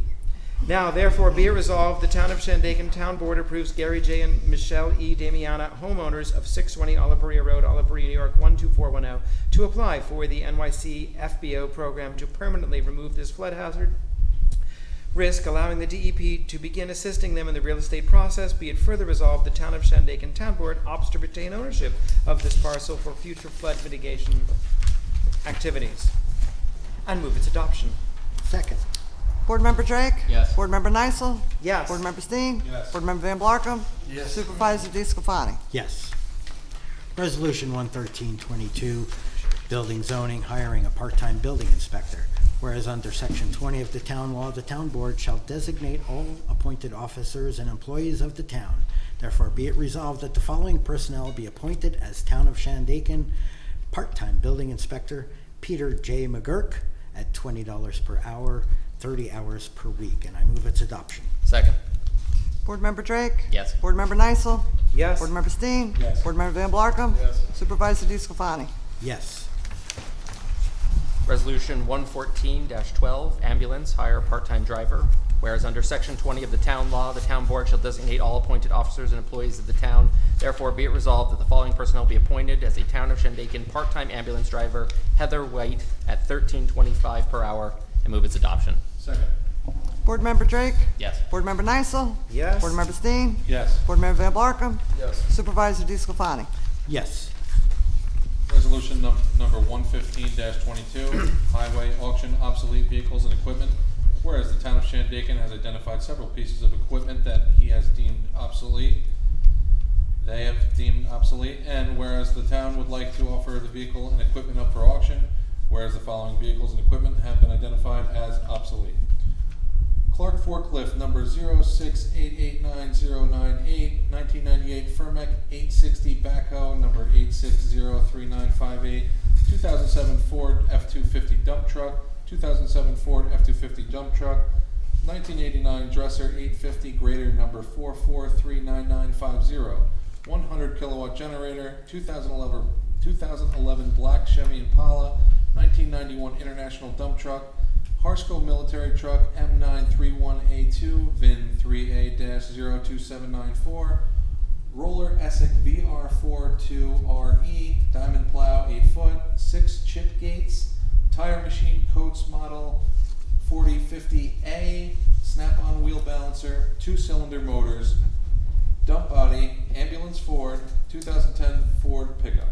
Now, therefore, be it resolved, the town of Shandaken Town Board approves Gary J. and Michelle E. Damiana, homeowners of 620 Oliveria Road, Oliveria, New York 12410, to apply for the NYC FBO program to permanently remove this flood hazard risk, allowing the DEP to begin assisting them in the real estate process. Be it further resolved, the town of Shandaken Town Board opts to retain ownership of this parcel for future flood mitigation activities, and move its adoption. Second. Board Member Drake? Yes. Board Member Nysel? Yes. Board Member Steen? Yes. Board Member Van Blarkum? Yes. Supervisor DeScalani? Yes. Resolution 11322, building zoning, hiring a part-time building inspector. Whereas under Section 20 of the town law, the town board shall designate all appointed officers and employees of the town. Therefore, be it resolved that the following personnel be appointed as Town of Shandaken part-time building inspector: Peter J. McGurk at $20 per hour, 30 hours per week, and I move its adoption. Second. Board Member Drake? Yes. Board Member Nysel? Yes. Board Member Steen? Yes. Board Member Van Blarkum? Yes. Supervisor DeScalani? Yes. Resolution 114-12, ambulance, hire part-time driver. Whereas under Section 20 of the town law, the town board shall designate all appointed officers and employees of the town. Therefore, be it resolved that the following personnel be appointed as a town of Shandaken part-time ambulance driver: Heather White at $13.25 per hour, and move its adoption. Second. Board Member Drake? Yes. Board Member Nysel? Yes. Board Member Steen? Yes. Board Member Van Blarkum? Yes. Supervisor DeScalani? Yes. Resolution number 115-22, highway auction obsolete vehicles and equipment. Whereas the town of Shandaken has identified several pieces of equipment that they have deemed obsolete, and whereas the town would like to offer the vehicle and equipment up for auction, whereas the following vehicles and equipment have been identified as obsolete: Clark forklift number 068890998, 1998 Firmec 860 backhoe number 8603958, 2007 Ford F-250 dump truck, 2007 Ford F-250 dump truck, 1989 Dresser 850 grader number 44399950, 100 kilowatt generator, 2011 black Chevy Impala, 1991 International dump truck, Harsco military truck M931A2 VIN 3A-02794, Roller Essex VR42RE, Diamond Plow 8 foot, 6 chip gates, Tire Machine Coates Model 4050A, snap-on wheel balancer, 2-cylinder motors, dump body, ambulance Ford, 2010 Ford pickup.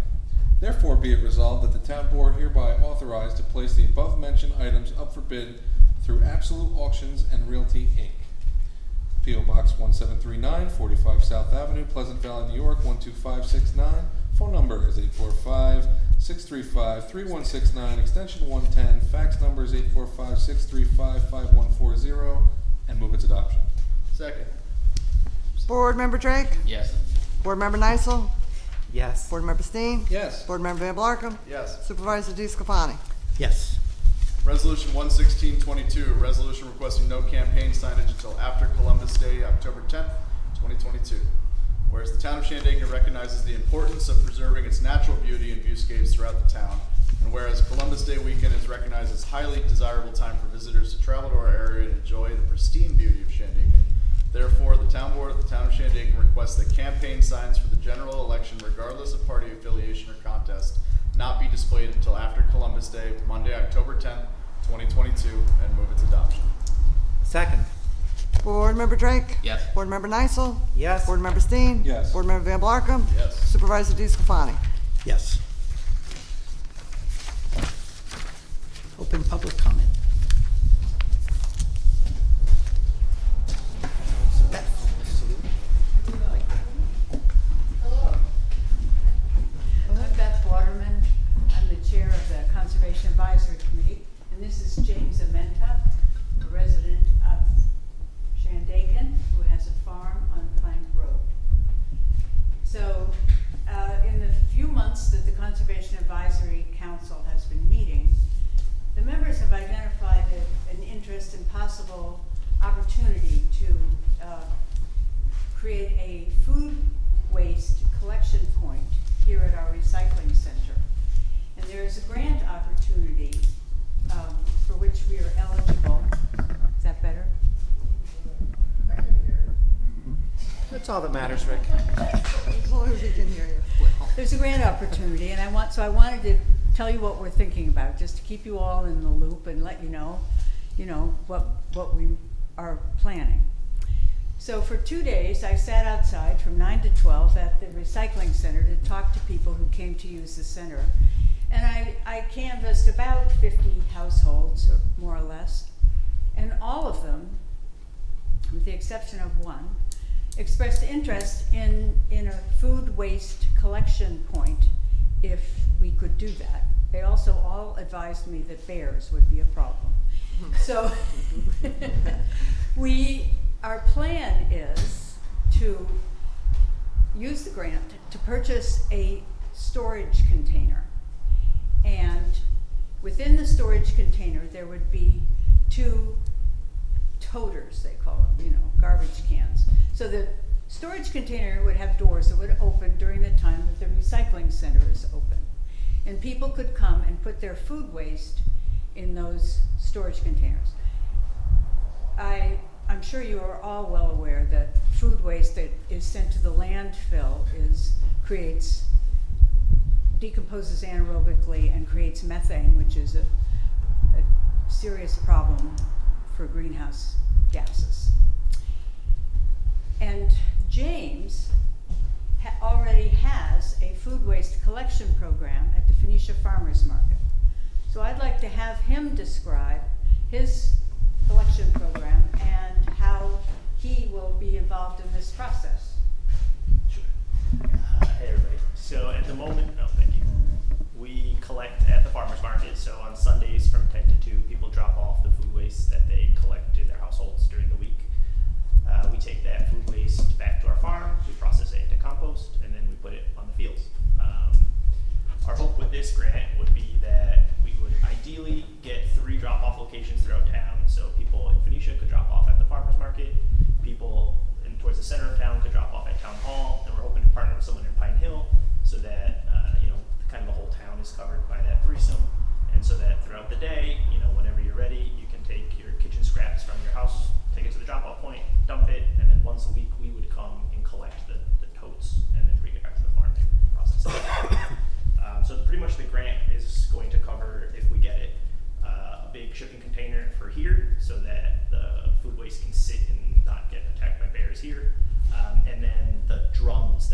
Therefore be it resolved that the town board hereby authorized to place the above-mentioned items up for bid through Absolute Auctions and Realty, Inc. P.O. Box 1739, 45 South Avenue, Pleasant Valley, New York, 12569. Phone number is 845-635-3169, extension 110. Fax number is 845-635-5140, and move its adoption. Second. Board Member Drake? Yes. Board Member Nysel? Yes. Board Member Steen? Yes. Board Member Van Blarkum? Yes. Supervisor DeScalani? Yes. Resolution 11622, resolution requesting no campaign signage until after Columbus Day, October 10th, 2022. Whereas the town of Shandaken recognizes the importance of preserving its natural beauty and viewscapes throughout the town, and whereas Columbus Day weekend is recognized as highly desirable time for visitors to travel to our area and enjoy the pristine beauty of Shandaken, therefore the town board of the town of Shandaken requests that campaign signs for the general election, regardless of party affiliation or contest, not be displayed until after Columbus Day, Monday, October 10th, 2022, and move its adoption. Second. Board Member Drake? Yes. Board Member Nysel? Yes. Board Member Steen? Yes. Board Member Van Blarkum? Yes. Supervisor DeScalani? Yes. Open public comment. I'm Beth Waterman. I'm the chair of the Conservation Advisory Committee, and this is James Amenta, a resident of Shandaken, who has a farm on Plank Road. So, in the few months that the Conservation Advisory Council has been meeting, the members have identified an interest in possible opportunity to create a food waste collection point here at our recycling center. And there is a grant opportunity for which we are eligible. Is that better? I can hear it. That's all that matters, Rick. As long as he can hear you. There's a grant opportunity, and I wanted to tell you what we're thinking about, just to keep you all in the loop and let you know what we are planning. So for 2 days, I sat outside from 9 to 12 at the recycling center to talk to people who came to use the center. And I canvassed about 50 households, or more or less, and all of them, with the exception of one, expressed interest in a food waste collection point if we could do that. They also all advised me that bears would be a problem. So our plan is to use the grant to purchase a storage container. And within the storage container, there would be 2 toters, they call them, garbage cans. So the storage container would have doors that would open during the time that the recycling center is open. And people could come and put their food waste in those storage containers. I'm sure you are all well aware that food waste that is sent to the landfill decomposes anaerobically and creates methane, which is a serious problem for greenhouse gases. And James already has a food waste collection program at the Phoenicia Farmers Market. So I'd like to have him describe his collection program and how he will be involved in this process. Sure. Hey everybody. So at the moment, thank you. We collect at the farmers market. So on Sundays from 10 to 2, people drop off the food waste that they collect in their households during the week. We take that food waste back to our farm, we process it into compost, and then we put it on the fields. Our hope with this grant would be that we would ideally get 3 drop-off locations throughout town, so people in Phoenicia could drop off at the farmers market, people towards the center of town could drop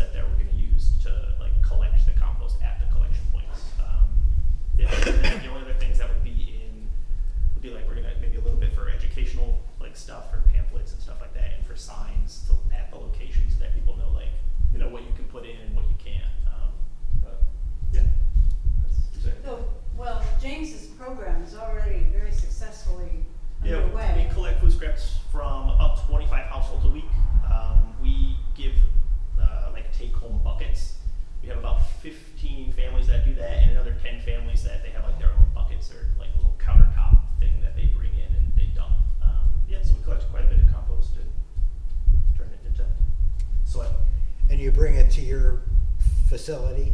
that they were gonna use to like collect the compost at the collection points. And then the only other things that would be like, we're gonna maybe a little bit for educational like stuff, or pamphlets and stuff like that, and for signs at the location so that people know like, you know, what you can put in and what you can't. But yeah, that's So, well, James's program is already very successfully underway. We collect food scraps from about 25 households a week. We give like take-home buckets. We have about 15 families that do that, and another 10 families that they have like their own buckets or like little countertop thing that they bring in and they dump. So we collect quite a bit of compost and turn it into soil. And you bring it to your facility?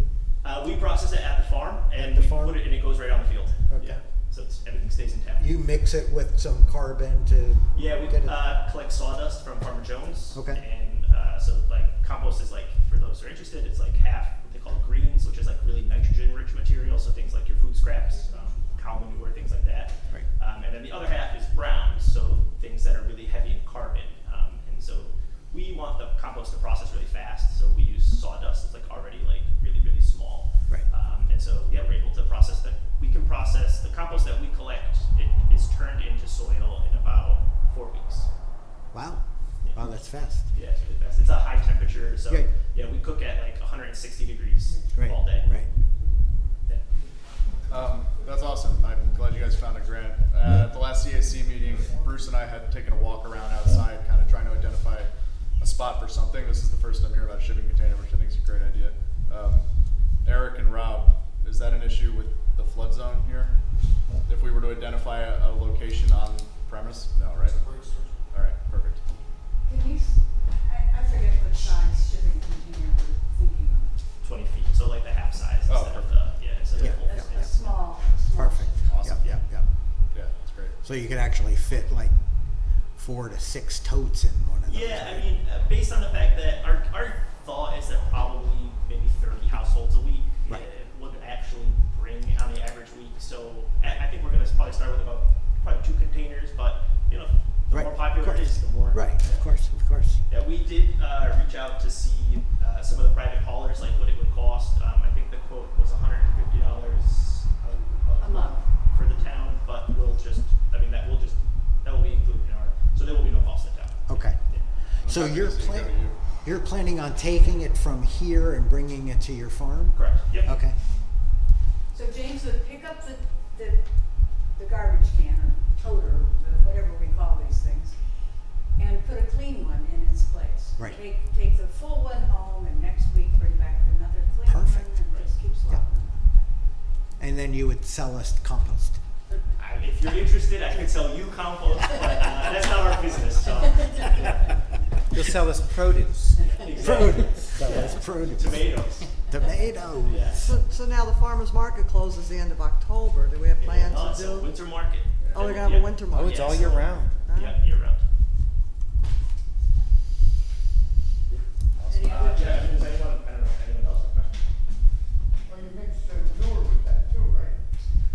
We process it at the farm, and the we farm? put it, and it goes right on the field. Okay. Yeah, so everything stays in town. You mix it with some carbon to Yeah, we get it? collect sawdust from Farmer Jones. Okay. And so like compost is like, for those who are interested, it's like half what they call greens, which is like really nitrogen-rich material. So things like your food scraps, cow manure, things like that. Right. And then the other half is browns, so things that are really heavy in carbon. And so we want the compost to process really fast, so we use sawdust. It's like already like really, really small. Right. And so yeah, we're able to process that. We can process the compost that we collect. It is turned into soil in about 4 weeks. Wow. Wow, that's fast. Yeah, it's really fast. It's a high temperature, so Right. yeah, we cook at like 160 degrees Right. all day. Right. Yeah. That's awesome. I'm glad you guys found a grant. At the last CAC meeting, Bruce and I had taken a walk around outside, kind of trying to identify a spot for something. This is the first time hearing about a shipping container, which I think is a great idea. Eric and Rob, is that an issue with the flood zone here? If we were to identify a location on premise? No, right? All right, perfect. Can you, I forget what size shipping container we're thinking of. 20 feet, so like the half size Oh, instead of perfect. instead Yeah. of the full. A Yeah. small. Perfect. Awesome. Yep, yep, yep. Yeah, that's great. So you could actually fit like 4 to 6 totes in one of those. Yeah, I right? mean, based on the fact that our thought is that probably maybe 30 households a week Right. would actually bring on the average week. So I think we're going to probably start with about probably 2 containers, but you know, the Right, more of popular it course. is, the more. Right, of course, of course. Yeah, we did reach out to see some of the private haulers, like what it would cost. I think the quote was $150 A month. for the town, but that will be included in our, so there will be no cost to town. Okay. Yeah. So That's you're easy to go to planning, you. you're planning on taking it from here and bringing it to your farm? Correct, yep. Okay. So James would pick up the garbage can or toter, whatever we call these things, and put a clean one in its place. Right. Take the full one home, and next week bring back another clean one, Perfect. and just keep swapping them. And then you would sell us compost. If you're interested, I can sell you compost, but that's not our business, so. Yeah. You'll sell us produce. Exactly. Produce. Sell us produce. Tomatoes. Tomatoes. Yeah. So now the farmer's market closes the end of October. Do we have plans Oh, to it's a do? winter market. Oh, they're gonna have a winter Oh, market. it's Yeah, all year so- round. Yeah, year round. Any other- Does anyone, I don't know, anyone else have questions? Well, you mix manure with that too, right?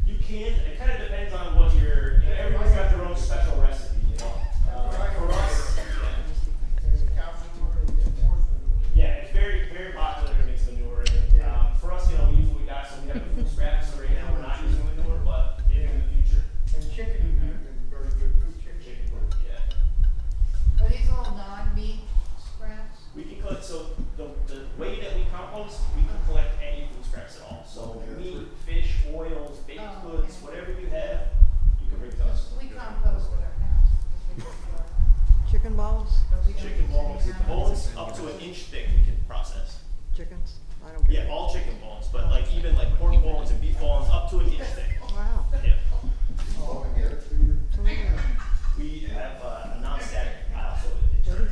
You can, it kind of depends on what everyone's got their own special recipe, you know? For us, There's a cow manure and horse manure. yeah, it's very, very popular to mix manure in. For us, we use what we got, so we have the food scraps, so right now we're not using manure, but maybe in the future, And chicken is very good too, chicken, chicken. yeah. Are these all non-meat scraps? We can collect, so the way that we compost, we can collect any food scraps at all. So meat, fish, oils, baked Oh, goods, okay. whatever you have, you can bring to us. We compost at our house. because we prefer- Chicken balls, but we don't Chicken use bones, any kind of- bones up to an inch thick we can process. chickens? I don't get Yeah, it. all chicken bones, but like even like pork bones and beef bones up to an inch thick. Wow. Yeah. Oh, I get it for you. So we can- We have a non-static pile, so it turns.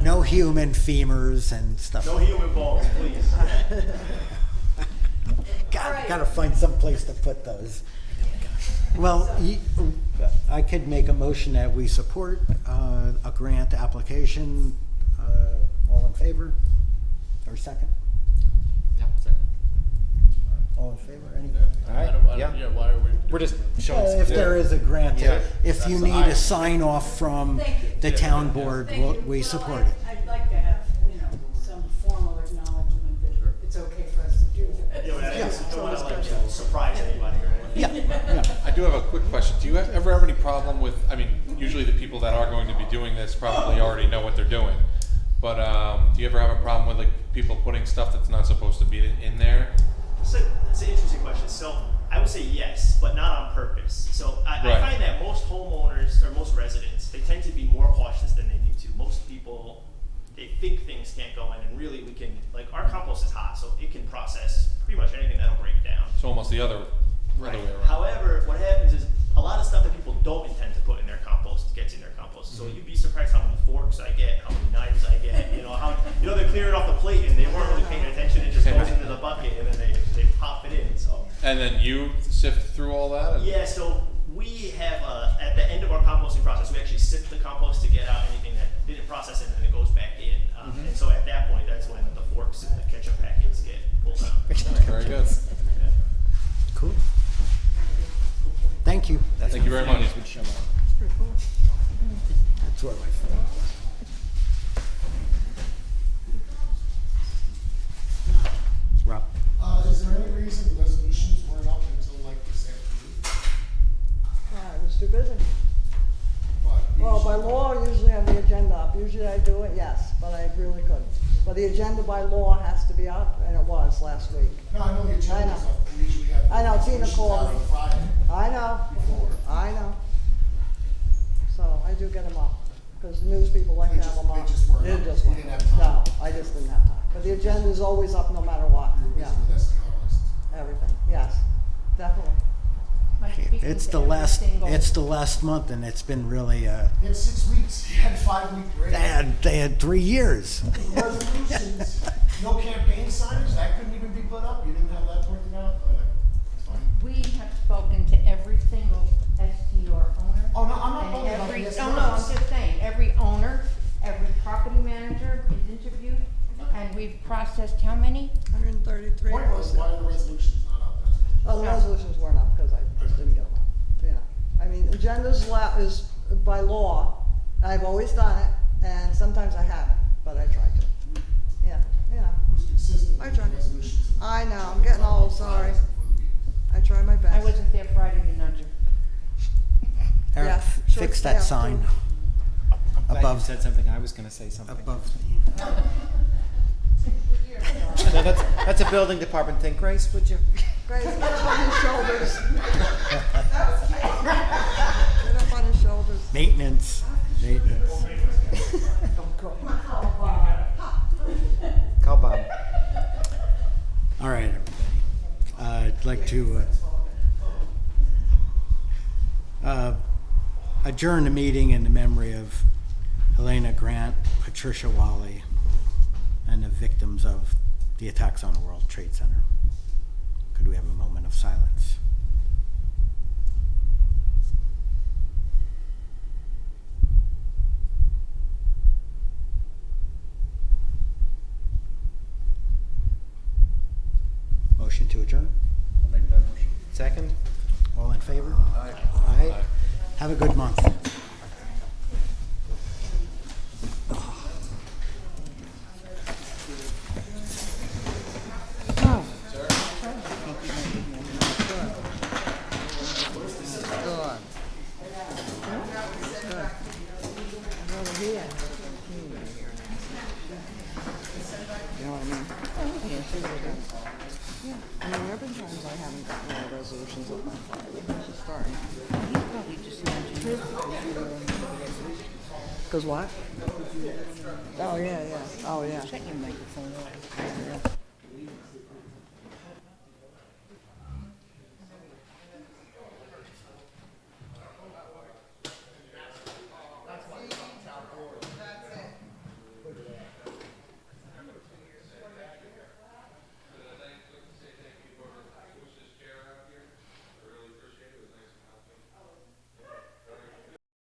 No human femurs and stuff. No human bones, please. Gotta find some place to put those. Well, I could make a motion that we support a grant application. All in favor? Or second? Yeah, second. All in favor? Any? All right, yeah. Why are we? We're just showing If there is a grant, Yeah. if you That's need the a sign off from Thank you. the town board, Thank you. we Well, support it. I'd like to have, some formal acknowledgement you ever have any problem with, I mean, usually the people that are going to be doing this probably already know what they're doing, but do you ever have a problem with like people putting stuff that's not supposed to be in there? So that's an interesting question. So I would say yes, but not on purpose. So I Right. find that most homeowners or most residents, they tend to be more cautious than they need to. Most people, they think things can't go in, and really we can, like our compost is hot, so it can process pretty much anything that'll break down. It's almost the other way around. However, what happens is a lot of stuff that people don't intend to put in their compost gets in their compost. So you'd be surprised how many forks I get, how many knives I get. They're clearing off the plate and they weren't really paying attention. It just goes into the bucket and then they pop it in. So. And then you sift through all that? Yeah. So we have at the end of our composting process, we actually sift the compost to get out anything that didn't process it, and then it goes back in. And so at that point, that's when the forks and the ketchup packets get pulled out. Very good. Yeah. Cool. Thank you. Thank you very much. That's what my phone was. Rob? Is there any reason the resolutions weren't up until like this afternoon? I was too busy. But Well, by usually- law, I usually have the agenda up. Usually I do it, yes, but I really couldn't. But the agenda by law has to be up, and it was last week. No, I know the I agenda's know. up. We usually have. I know, Tina resolutions called out me. on Friday I know, before. I know. So I do get them up, because the news people like They to have just- them they up. just weren't They up. just You weren't didn't up. have time. No, I just didn't have time. But the agenda is always up no matter what, You're yeah, busy with SDR lists. everything, yes, definitely. It's the last month, and it's been really, You had 6 weeks. You had a 5-week break. they had 3 years. Resolutions, no campaign signage, that couldn't even be put up. You didn't have that working out. It's fine. We have spoken to every single SDR owner. Oh, no, I'm not And talking about every, the no, I'm SDRs. just saying, every owner, every property manager is interviewed, and we've processed how many? 133 Point was, why are the resolutions not up? Oh, the resolutions weren't up because I just didn't get them up, you know. I mean, agendas is by law, I've always done it, and sometimes I haven't, but I try to. Yeah, yeah, Who's consistent I with the tried. resolutions? I know, I'm getting old, sorry. I try my best. I wasn't there Friday to nudge her. Eric, Yeah, short fix that staff, sign too. Glad you above, said something. I was going to say something. above. No, that's a building department thing. Grace, would you? Grace, get up on his shoulders. Get up on his shoulders. Maintenance. Call Bob. All right, everybody. I'd like to adjourn the meeting in the memory of Helena Grant, Patricia Wally, and the victims of the attacks on the World Trade Center. Could we have a moment of silence? Motion to adjourn? I'll make that motion. Second? All in favor? Aye. Have a good month. You know what I mean? Yeah, I mean, there have been times I haven't gotten all the resolutions up on Friday, which is starting. He's probably just nudging her. Cause what? Oh, yeah, yeah, oh, yeah. Shut your microphone off.